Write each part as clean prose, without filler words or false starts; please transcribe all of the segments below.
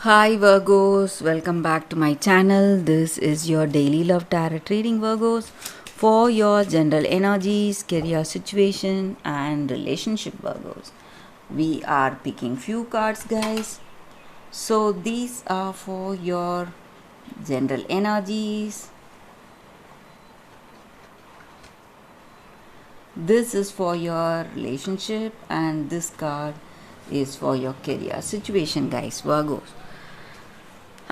Hi Virgos, welcome back to my channel. This is your daily love tarot reading, Virgos, for your general energies, career situation, and relationship, Virgos. We are picking few cards, guys. So these are for your general energies. This is for your relationship, and this card is for your career situation, guys, Virgos.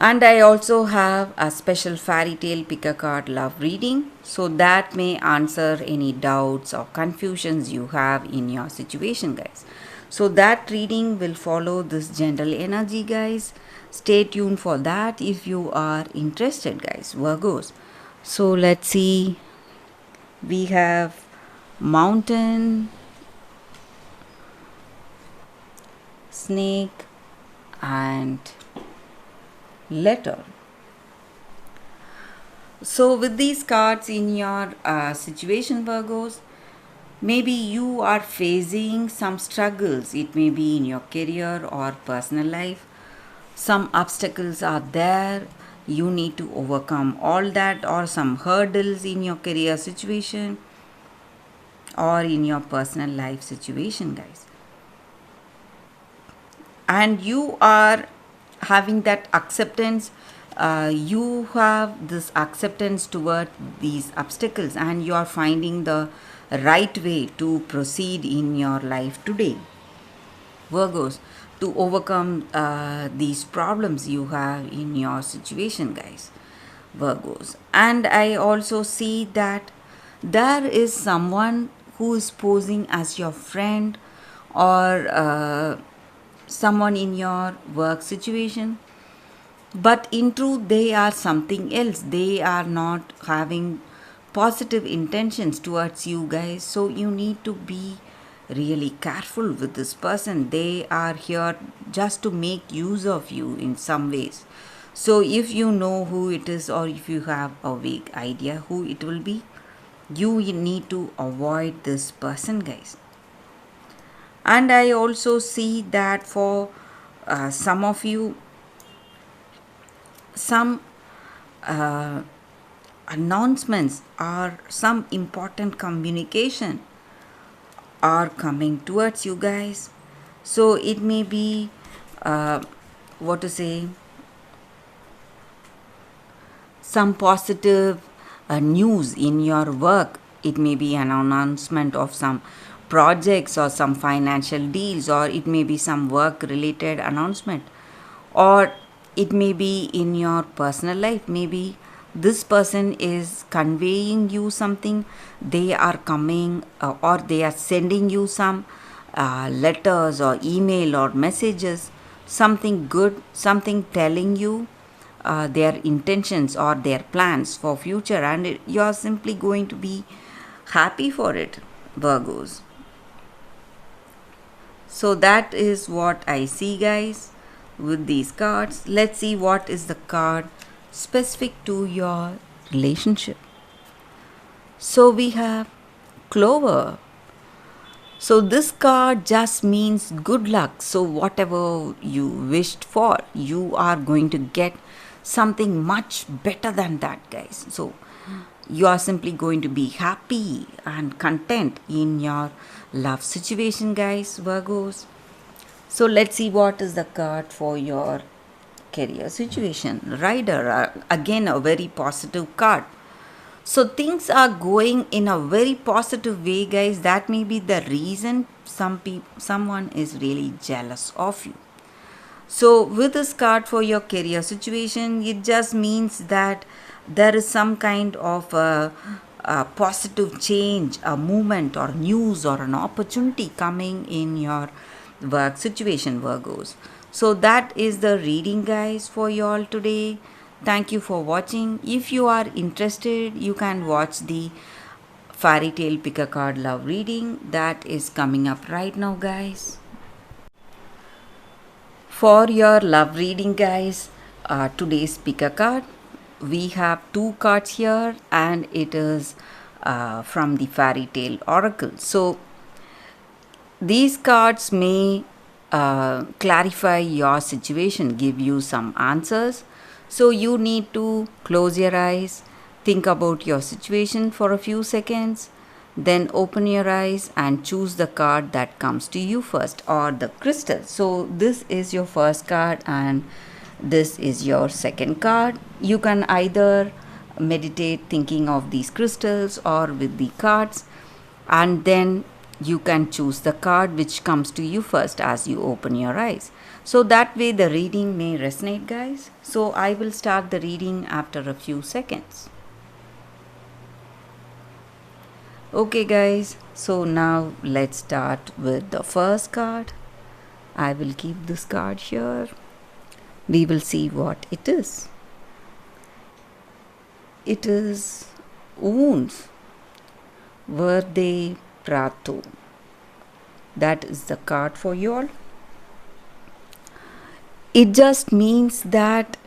And I also have a special fairy tale pick a card love reading, so that may answer any doubts or confusions you have in your situation, guys. So that reading will follow this general energy, guys. Stay tuned for that if you are interested, guys. Virgos. So let's see. We have mountain, snake, and letter. So, with these cards in your situation, Virgos, maybe you are facing some struggles. It may be in your career or personal life. Some obstacles are there. You need to overcome all that, or some hurdles in your career situation or in your personal life situation, guys. And you are having that acceptance, you have this acceptance toward these obstacles, and you are finding the right way to proceed in your life today, Virgos, to overcome these problems you have in your situation, guys, Virgos. And I also see that there is someone who is posing as your friend, or someone in your work situation, but in truth they are something else. They are not having positive intentions towards you, guys. So you need to be really careful with this person. They are here just to make use of you in some ways. So if you know who it is, or if you have a vague idea who it will be, you need to avoid this person, guys. And I also see that for some of you, some uh, announcements or some important communication are coming towards you, guys. So it may be what to say, some positive news in your work. It may be an announcement of some projects or some financial deals, or it may be some work related announcement, or it may be in your personal life. Maybe this person is conveying you something. They are coming, or they are sending you some letters or email or messages, something good, something telling you their intentions or their plans for future, and you are simply going to be happy for it, Virgos. So that is what I see, guys, with these cards. Let's see what is the card specific to your relationship. So we have Clover. So this card just means good luck. So whatever you wished for, you are going to get something much better than that, guys. So you are simply going to be happy and content in your love situation, guys, Virgos. So let's see what is the card for your career situation. Rider, again a very positive card. So things are going in a very positive way, guys. That may be the reason someone is really jealous of you. So with this card for your career situation, it just means that there is some kind of a positive change, a movement or news or an opportunity coming in your work situation, Virgos. So that is the reading, guys, for you all today. Thank you for watching. If you are interested, you can watch the fairy tale pick a card love reading that is coming up right now, guys. For your love reading, guys, today's pick a card. We have two cards here, and it is from the fairy tale oracle. So these cards may clarify your situation, give you some answers. So you need to close your eyes, think about your situation for a few seconds, then open your eyes and choose the card that comes to you first, or the crystal. So this is your first card and this is your second card. You can either meditate thinking of these crystals or with the cards, and then you can choose the card which comes to you first as you open your eyes. So that way the reading may resonate, guys. So I will start the reading after a few seconds. Okay, guys, so now let's start with the first card. I will keep this card here. We will see what it is. It is wounds. Verde Prato. That is the card for you all. It just means that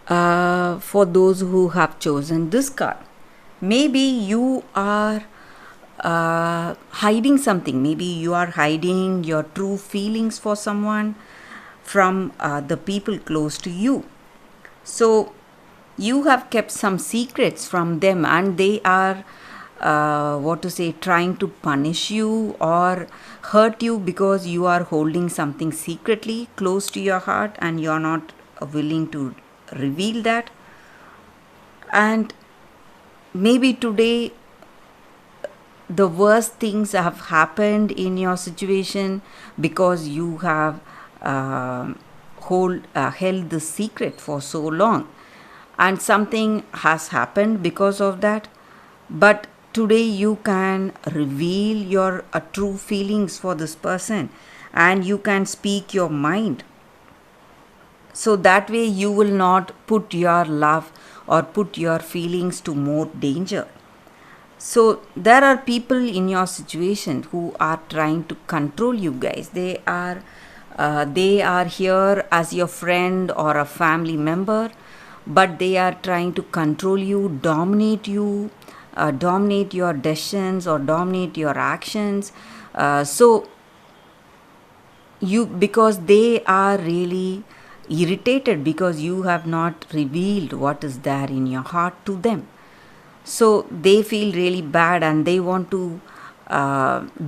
for those who have chosen this card, maybe you are hiding something. Maybe you are hiding your true feelings for someone from the people close to you. So you have kept some secrets from them, and they are trying to punish you or hurt you because you are holding something secretly close to your heart and you are not willing to reveal that. And maybe today the worst things have happened in your situation because you have held the secret for so long, and something has happened because of that. But today you can reveal your true feelings for this person and you can speak your mind. So that way you will not put your love or put your feelings to more danger. So there are people in your situation who are trying to control you guys. They are here as your friend or a family member, but they are trying to control you, dominate you, dominate your decisions or dominate your actions. Because they are really irritated because you have not revealed what is there in your heart to them. So they feel really bad and they want to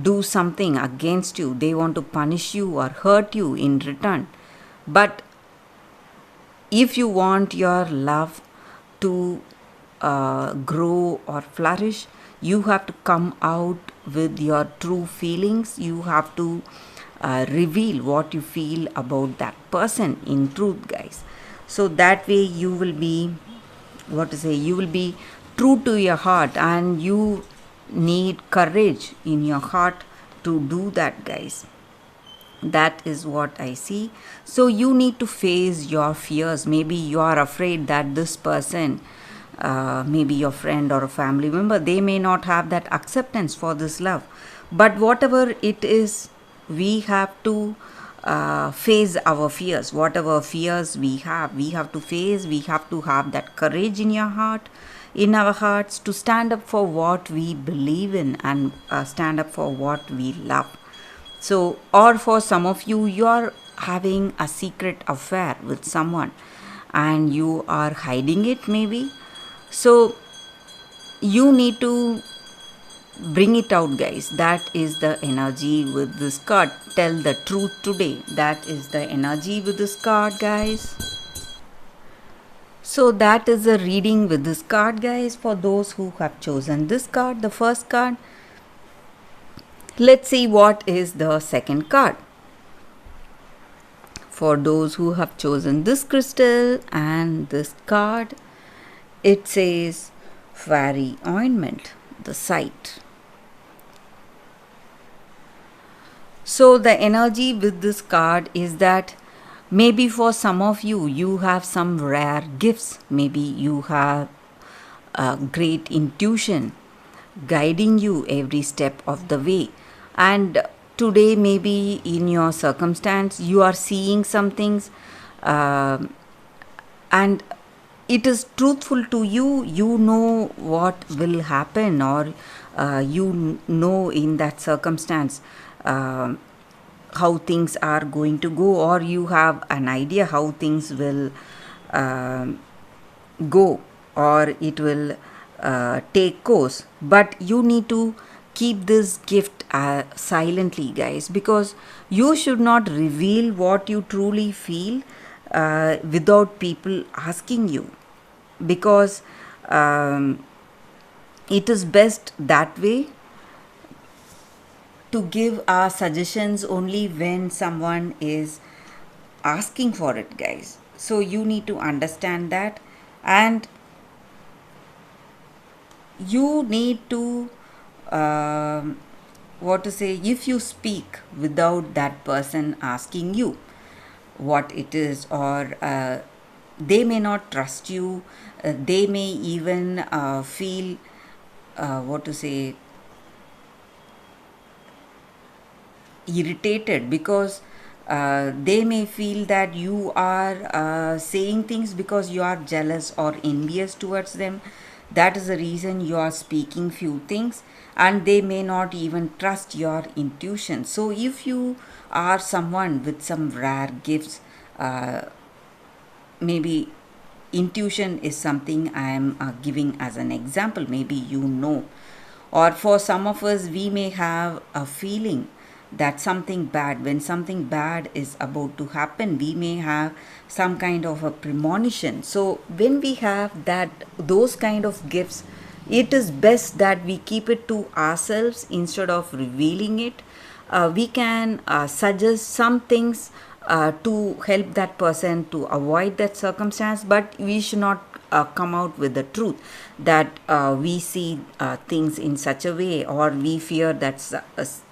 do something against you. They want to punish you or hurt you in return. But if you want your love to grow or flourish, you have to come out with your true feelings. You have to reveal what you feel about that person in truth, guys. So that way you will be true to your heart, and you need courage in your heart to do that, guys. That is what I see. So you need to face your fears. Maybe you are afraid that this person, maybe your friend or a family member, they may not have that acceptance for this love. But whatever it is, we have to face our fears. Whatever fears we have to face. We have to have that courage in our hearts to stand up for what we believe in and stand up for what we love. So, or for some of you, you are having a secret affair with someone and you are hiding it maybe. So you need to bring it out, guys. That is the energy with this card. Tell the truth today. That is the energy with this card, guys. So that is the reading with this card, guys, for those who have chosen this card, the first card. Let's see what is the second card. For those who have chosen this crystal and this card, it says Fairy Ointment, the sight. So the energy with this card is that maybe for some of you, you have some rare gifts. Maybe you have a great intuition guiding you every step of the way. And today, maybe in your circumstance, you are seeing some things and it is truthful to you. You know what will happen, or you know in that circumstance how things are going to go, or you have an idea how things will go, or it will take course, but you need to keep this gift silently, guys, because you should not reveal what you truly feel without people asking you, because it is best that way to give our suggestions only when someone is asking for it, guys. So you need to understand that, and you need to what to say, if you speak without that person asking you what it is, or they may not trust you, they may even feel what to say, irritated, because they may feel that you are saying things because you are jealous or envious towards them. That is the reason you are speaking few things, and they may not even trust your intuition. So if you are someone with some rare gifts, maybe intuition is something I am giving as an example, maybe you know, or for some of us we may have a feeling that something bad, when something bad is about to happen, we may have some kind of a premonition. So when we have that, those kind of gifts, it is best that we keep it to ourselves instead of revealing it. We can suggest some things to help that person to avoid that circumstance, but we should not come out with the truth that we see things in such a way, or we fear that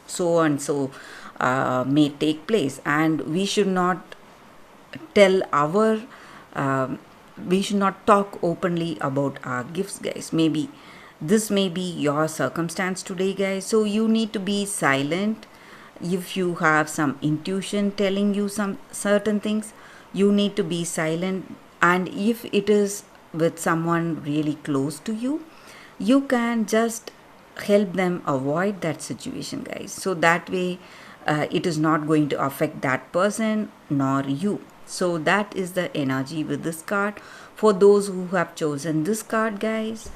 so and so may take place, and we should not tell our we should not talk openly about our gifts, guys. Maybe this may be your circumstance today, guys, so you need to be silent. If you have some intuition telling you some certain things, you need to be silent, and if it is with someone really close to you, you can just help them avoid that situation, guys, so that way it is not going to affect that person nor you. So that is the energy with this card. For those who have chosen this card, guys,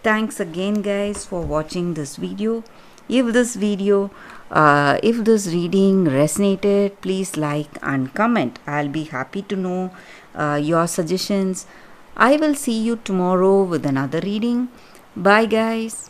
thanks again, guys, for watching this video. If this video if this reading resonated, please like and comment. I'll be happy to know your suggestions. I will see you tomorrow with another reading. Bye, guys.